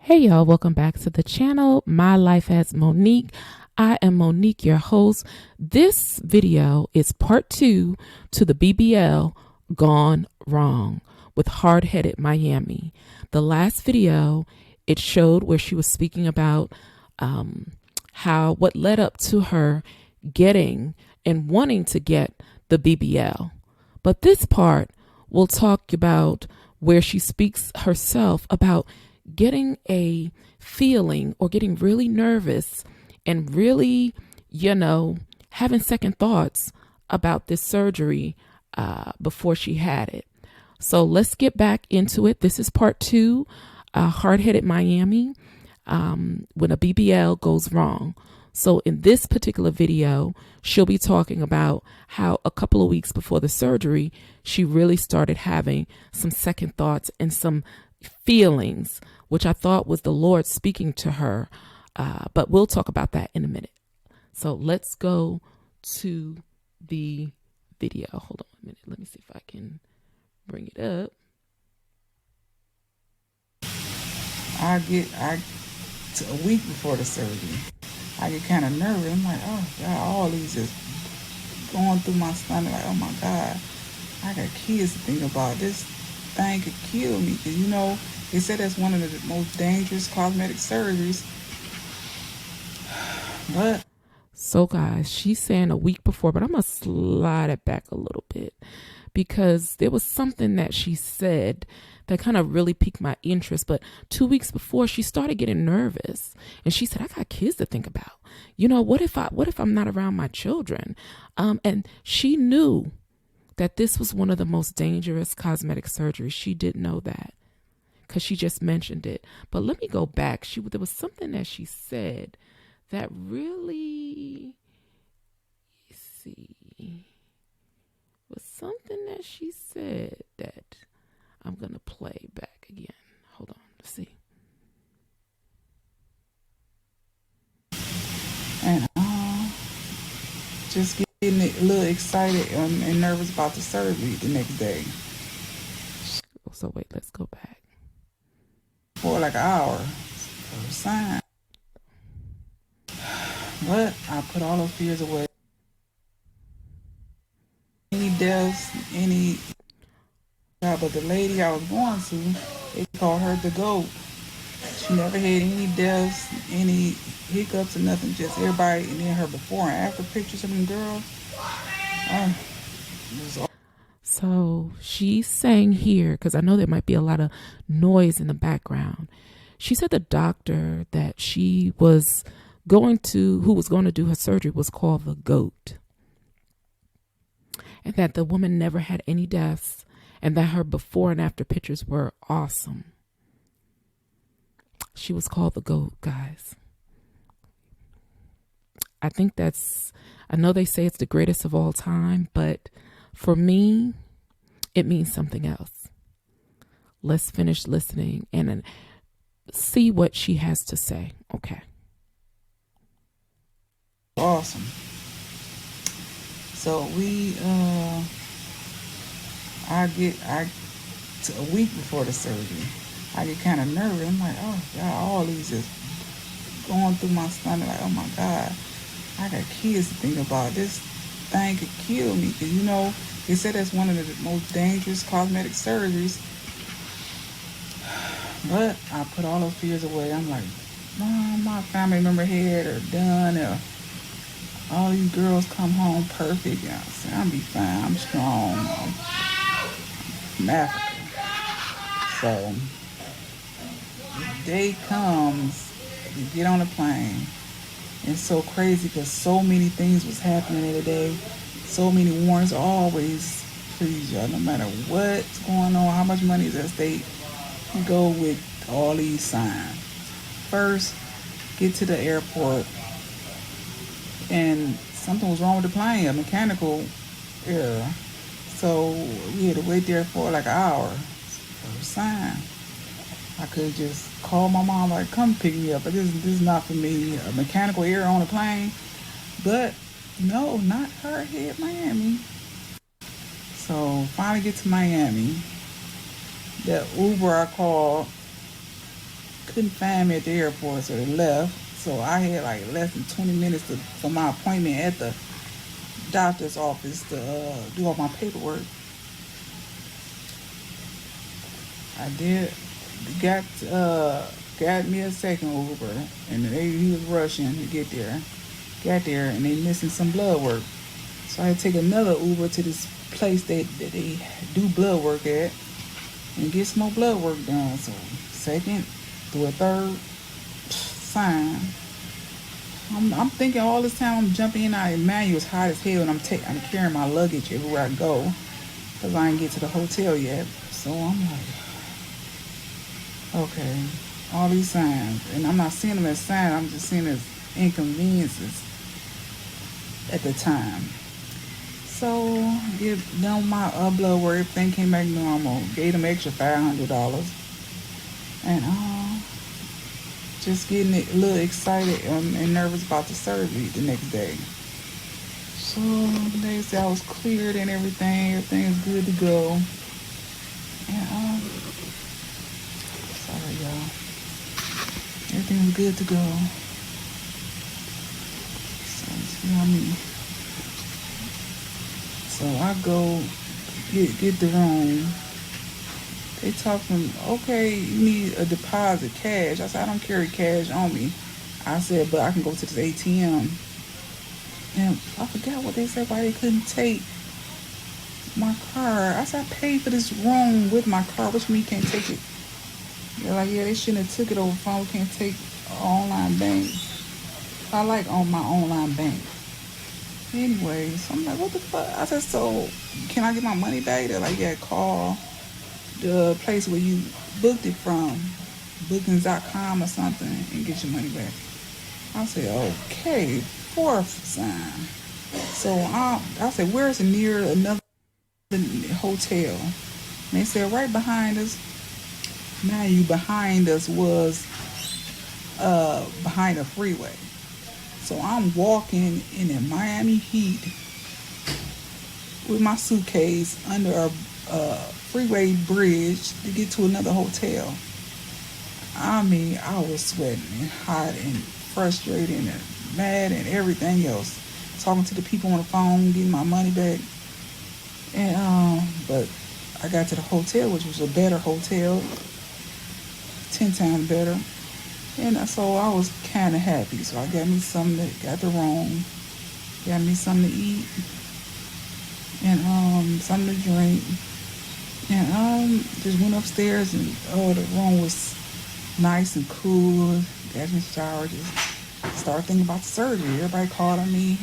Hey y'all, welcome back to the channel. My Life as Monique. I am Monique, your host. This video is part 2 to the BBL Gone Wrong with Hardheaded Miami. The last video, it showed where she was speaking about what led up to her getting and wanting to get the BBL. But this part will talk about where she speaks herself about getting a feeling or getting really nervous and really, having second thoughts about this surgery before she had it. So let's get back into it. This is part 2, Hardheaded Miami, when a BBL goes wrong. So in this particular video, she'll be talking about how a couple of weeks before the surgery, she really started having some second thoughts and some feelings, which I thought was the Lord speaking to her. But we'll talk about that in a minute. So let's go to the video. Hold on a minute. Let me see if I can bring it up. A week before the surgery, I get kind of nervous. I'm like, oh God, all these just going through my stomach. Like, oh my God, I got kids to think about. This thing could kill me. Because, they said that's one of the most dangerous cosmetic surgeries. But so guys, she's saying a week before, but I'm going to slide it back a little bit because there was something that she said that kind of really piqued my interest. But 2 weeks before, she started getting nervous and she said, I got kids to think about. What if I'm not around my children? And she knew that this was one of the most dangerous cosmetic surgeries. She didn't know that because she just mentioned it. But let me go back. There was something that she said that really, was something that she said that I'm going to play back again. Hold on, let's see. And just getting a little excited and nervous about the surgery the next day. So wait, let's go back. For like an hour for a sign. But I put all those fears away. Any deaths, but the lady I was going to, they called her the GOAT. She never had any deaths, any hiccups or nothing, just everybody, and then her before and after pictures of them girls. So she's saying here, because I know there might be a lot of noise in the background. She said the doctor that who was going to do her surgery was called the GOAT. And that the woman never had any deaths and that her before and after pictures were awesome. She was called the GOAT, guys. I think I know they say it's the greatest of all time, but for me, it means something else. Let's finish listening and see what she has to say. Okay. Awesome. So a week before the surgery, I get kind of nervous. I'm like, oh God, all these just going through my stomach. Like, oh my God, I got kids to think about. This thing could kill me. Because, they said that's one of the most dangerous cosmetic surgeries. But I put all those fears away. I'm like, my family member had or done or all these girls come home perfect. I said, I'll be fine. I'm strong. I'm from Africa. So the day comes, you get on a plane. It's so crazy because so many things was happening in the day. So many warnings. Always, please, y'all, no matter what's going on, how much money is at stake, you go with all these signs. First, get to the airport and something was wrong with the plane, a mechanical error. So we had to wait there for like an hour for a sign. I could just call my mom, like, come pick me up, but this is not for me. A mechanical error on the plane. But no, not Hardheaded, Miami. So finally get to Miami. The Uber I called couldn't find me at the airport, so they left. So I had like less than 20 minutes for my appointment at the doctor's office to do all my paperwork. I did got me a second Uber, and he was rushing to get there. Got there, and they missing some blood work. So I had to take another Uber to this place that they do blood work at and get some more blood work done. So second through a third sign. I'm thinking all this time I'm jumping in out of manual. It's hot as hell, and I'm carrying my luggage everywhere I go because I ain't get to the hotel yet. So I'm like, okay, all these signs, and I'm not seeing them as signs. I'm just seeing them as inconveniences at the time. So get done my blood work. Everything came back normal. Gave them extra $500, and just getting a little excited and nervous about the surgery the next day. So they said I was cleared and everything. Everything is good to go. And sorry y'all. Everything was good to go. So see what I mean. So I go get the room. They talking, okay, you need a deposit, cash. I said, I don't carry cash on me. I said, but I can go to this ATM. And I forgot what they said, why they couldn't take my card. I said, I paid for this room with my card, which means you can't take it. They're like, yeah, they shouldn't have took it over phone. We can't take online bank. I like on my online bank. Anyway, so I'm like, what the fuck? I said, so can I get my money back? They're like, yeah, call the place where you booked it from, bookings.com or something, and get your money back. I said, okay, fourth sign. So I said, where's the near another hotel? And they said, right behind us. Now you behind us was behind a freeway. So I'm walking in the Miami heat with my suitcase under a freeway bridge to get to another hotel. I mean, I was sweating and hot and frustrated and mad and everything else. Talking to the people on the phone, getting my money back. And but I got to the hotel, which was a better hotel, 10 times better. And so I was kind of happy. So I got me something, got the room, got me something to eat, and something to drink. And just went upstairs, and the room was nice and cool. Got me showered. Just started thinking about the surgery. Everybody calling me,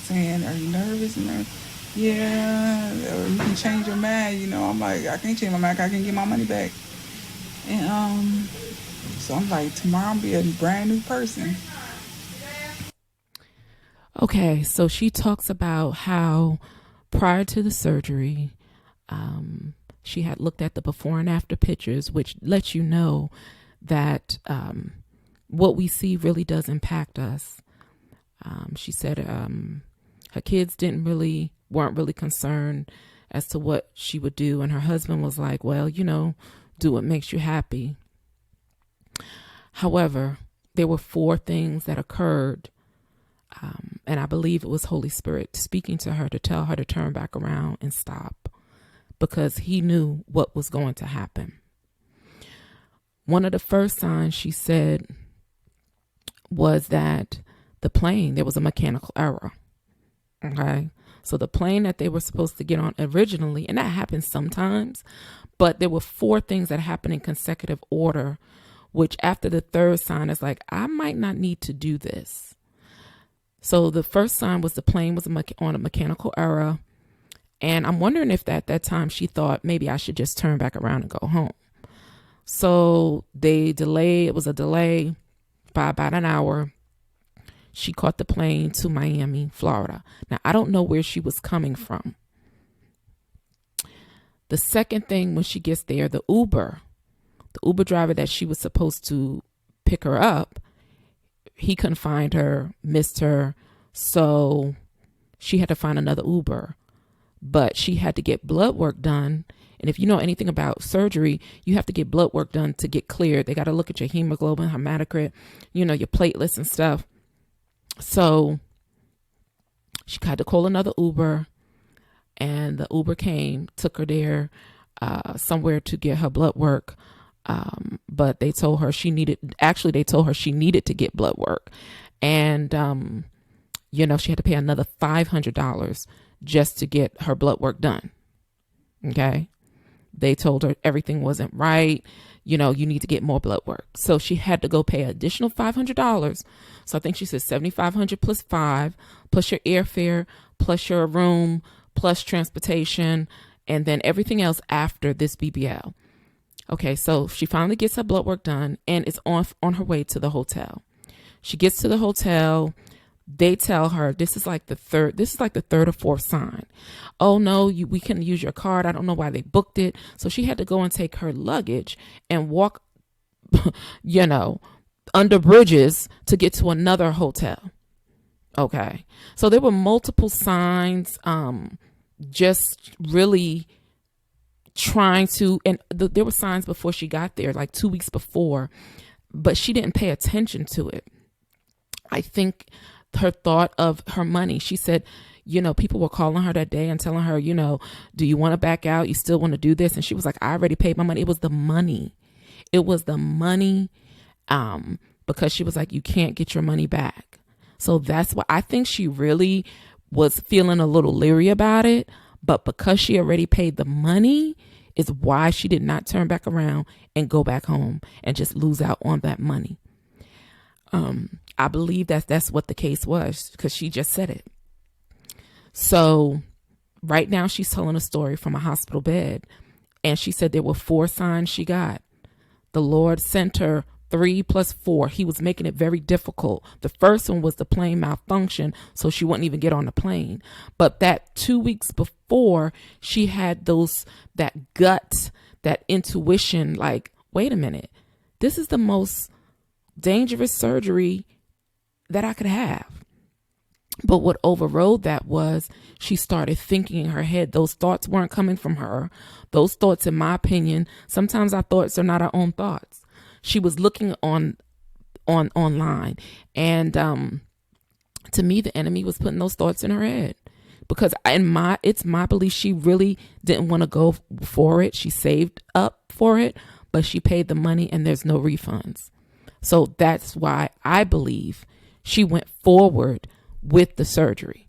saying, "Are you nervous?" And yeah, or you can change your mind. You know, I'm like, I can't change my mind. I can get my money back. And so I'm like, tomorrow I'll be a brand new person. Okay, so she talks about how prior to the surgery, she had looked at the before and after pictures, which lets you know that what we see really does impact us. She said her kids weren't really concerned as to what she would do. And her husband was like, well, do what makes you happy. However, there were 4 things that occurred. And I believe it was Holy Spirit speaking to her to tell her to turn back around and stop, because he knew what was going to happen. One of the first signs she said was that there was a mechanical error. Okay. So the plane that they were supposed to get on originally, and that happens sometimes, but there were 4 things that happened in consecutive order, which after the third sign is like, I might not need to do this. So the first sign was the plane was on a mechanical error. And I'm wondering if at that time she thought maybe I should just turn back around and go home. So it was a delay by about an hour. She caught the plane to Miami, Florida. Now, I don't know where she was coming from. The second thing, when she gets there, the Uber driver that she was supposed to pick her up, he couldn't find her, missed her. So she had to find another Uber. But she had to get blood work done And if you know anything about surgery, you have to get blood work done to get cleared. They got to look at your hemoglobin, hematocrit, your platelets and stuff. So she had to call another Uber, and the Uber came, took her there somewhere to get her blood work. But they told her she needed to get blood work. And, she had to pay another $500 just to get her blood work done. Okay. They told her everything wasn't right. You need to get more blood work. So she had to go pay additional $500. So I think she said $7,500 plus $5, plus your airfare, plus your room, plus transportation, and then everything else after this BBL. Okay, so she finally gets her blood work done and is on her way to the hotel. She gets to the hotel. They tell her this is like the third or fourth sign. Oh no, we couldn't use your card. I don't know why they booked it. So she had to go and take her luggage and walk, under bridges to get to another hotel. Okay, so there were multiple signs, just really trying to, and there were signs before she got there, like 2 weeks before, but she didn't pay attention to it. I think her thought of her money, she said, people were calling her that day and telling her, do you want to back out? You still want to do this? And she was like, I already paid my money. It was the money. Because she was like, you can't get your money back. So that's why I think she really was feeling a little leery about it. But because she already paid the money is why she did not turn back around and go back home and just lose out on that money. I believe that's what the case was, because she just said it. So right now she's telling a story from a hospital bed, and she said there were 4 signs she got. The Lord sent her 3 plus 4. He was making it very difficult. The first one was the plane malfunction, so she wouldn't even get on the plane. But that 2 weeks before, she had that gut, that intuition, like, wait a minute, this is the most dangerous surgery that I could have. But what overrode that was she started thinking in her head. Those thoughts weren't coming from her. Those thoughts, in my opinion, sometimes our thoughts are not our own thoughts. She was looking online, and to me, the enemy was putting those thoughts in her head, because it's my belief she really didn't want to go for it. She saved up for it, but she paid the money and there's no refunds. So that's why I believe she went forward with the surgery.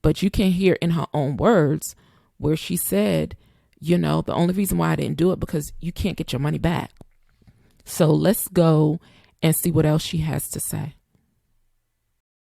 But you can hear in her own words where she said, the only reason why I didn't do it because you can't get your money back. So let's go and see what else she has to say.